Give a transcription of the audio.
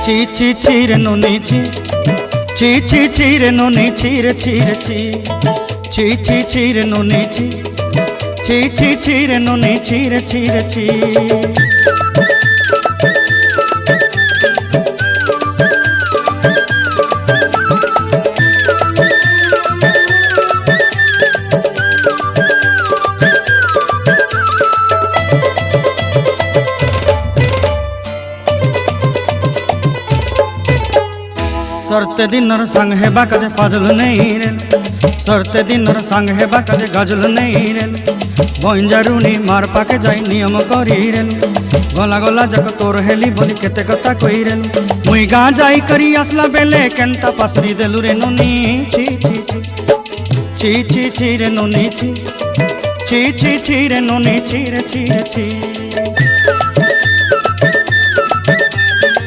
ছি ছি ছি রে নুনি ছি, ছি ছি ছি রে নুনি ছি রে ছি রে ছি, ছি ছি ছি রে নুনি ছি, ছি ছি ছি রে নুনি ছি রে ছি রে ছি। सरते दिनर संग हेबा काजे फाजल नहीं रेल, सरते दिनर संग हेबा काजे गाजल नहीं रेल, बंजारुनी मार पाके जाई नियम करी रेल, गला गला जक तोर हेली बोली केते कथा कई रेल, मुई गाँ जाई करी आसला बेले केंता पासरी देलु रे नुनी ची ची ची ची ची ची रे नुनी ची, ची ची ची रे नुनी ची रे ची रे ची।